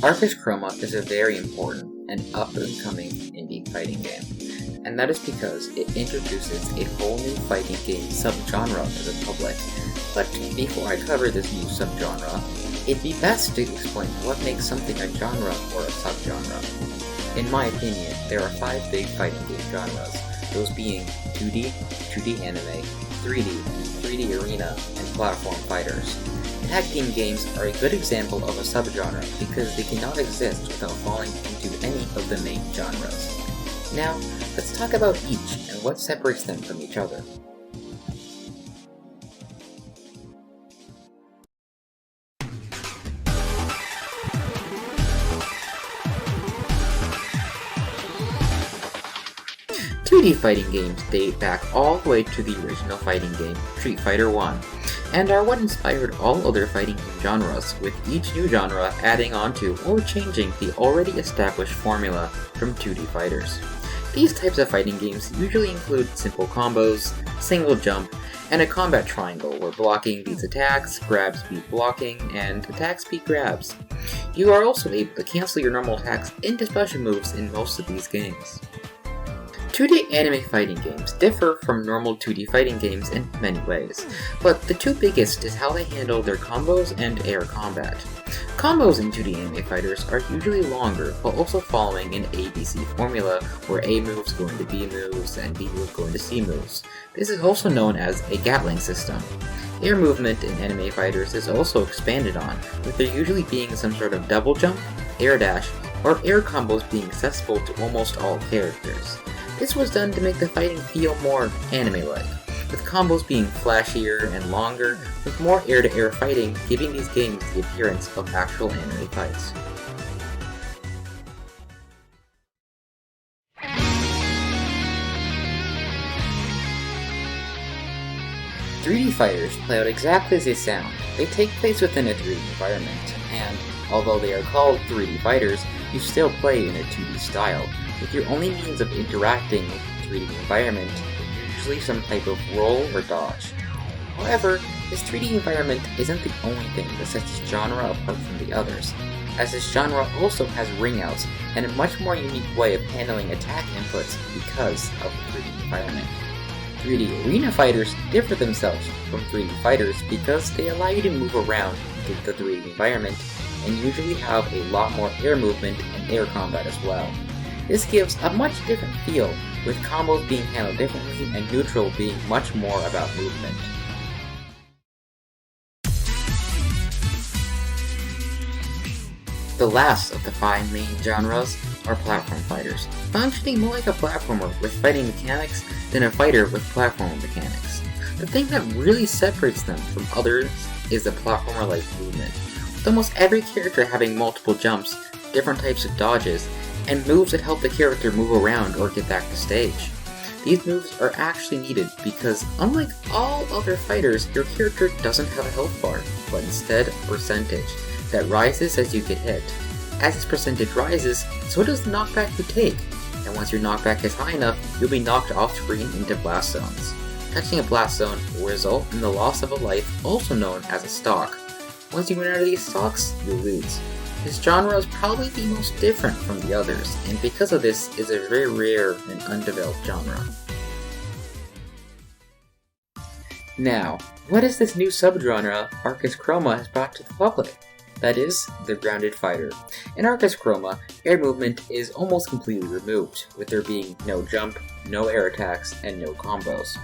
Arcus Chroma is a very important and up-and-coming indie fighting game, and that is because it introduces a whole new fighting game subgenre to the public. But before I cover this new subgenre, it'd be best to explain what makes something a genre or a subgenre. In my opinion, there are 5 big fighting game genres, those being 2D, 2D anime, 3D, 3D arena, and platform fighters. Tag team games are a good example of a subgenre because they cannot exist without falling into any of the main genres. Now, let's talk about each and what separates them from each other. "2D fighting games date back all the way to the original fighting game, Street Fighter 1, and are what inspired all other fighting game genres, with each new genre adding onto or changing the already established formula from 2D fighters. These types of fighting games usually include simple combos, single jump, and a combat triangle where blocking beats attacks, grabs beat blocking, and attacks beat grabs. You are also able to cancel your normal attacks into special moves in most of these games. 2D anime fighting games differ from normal 2D fighting games in many ways, but the two biggest is how they handle their combos and air combat. Combos in 2D anime fighters are usually longer, while also following an ABC formula where A moves go into B moves and B moves go into C moves. This is also known as a Gatling system. Air movement in anime fighters is also expanded on, with there usually being some sort of double jump, air dash, or air combos being accessible to almost all characters. This was done to make the fighting feel more anime-like, with combos being flashier and longer, with more air-to-air fighting giving these games the appearance of actual anime fights. "3D fighters play out exactly as they sound. They take place within a 3D environment, and although they are called 3D fighters, you still play in a 2D style, with your only means of interacting with the 3D environment usually some type of roll or dodge. However, this 3D environment isn't the only thing that sets this genre apart from the others, as this genre also has ringouts and a much more unique way of handling attack inputs because of the 3D environment. 3D arena fighters differ themselves from 3D fighters because they allow you to move around in the 3D environment and usually have a lot more air movement and air combat as well. This gives a much different feel, with combos being handled differently and neutral being much more about movement. The last of the 5 main genres are platform fighters, functioning more like a platformer with fighting mechanics than a fighter with platform mechanics. The thing that really separates them from others is the platformer-like movement, with almost every character having multiple jumps, different types of dodges, and moves that help the character move around or get back to stage. These moves are actually needed because, unlike all other fighters, your character doesn't have a health bar, but instead a percentage that rises as you get hit. As this percentage rises, so does the knockback you take, and once your knockback is high enough, you'll be knocked off screen into blast zones. Touching a blast zone will result in the loss of a life, also known as a stock. Once you run out of these stocks, you lose. This genre is probably the most different from the others, and because of this, is a very rare and undeveloped genre. Now, what is this new subgenre Arcus Chroma has brought to the public? That is, the grounded fighter. In Arcus Chroma, air movement is almost completely removed, with there being no jump, no air attacks, and no combos.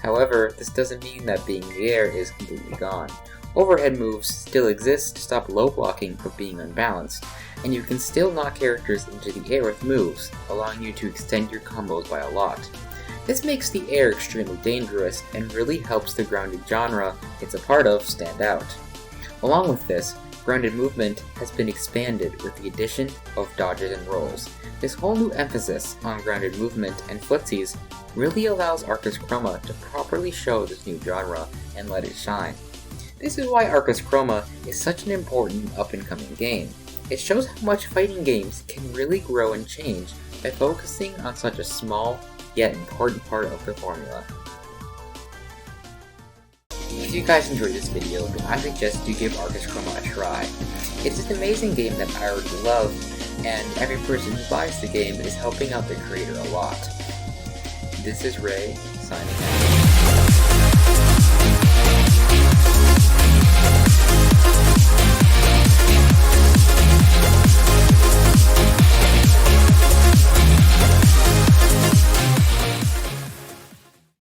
However, this doesn't mean that being in the air is completely gone. Overhead moves still exist to stop low blocking from being unbalanced, and you can still knock characters into the air with moves, allowing you to extend your combos by a lot. This makes the air extremely dangerous and really helps the grounded genre it's a part of stand out. Along with this, grounded movement has been expanded with the addition of dodges and rolls. This whole new emphasis on grounded movement and footsies really allows Arcus Chroma to properly show this new genre and let it shine. This is why Arcus Chroma is such an important up-and-coming game. It shows how much fighting games can really grow and change by focusing on such a small yet important part of the formula. If you guys enjoyed this video, then I suggest you give Arcus Chroma a try. It's an amazing game that I already love, and every person who buys the game is helping out the creator a lot. This is Ray, signing out.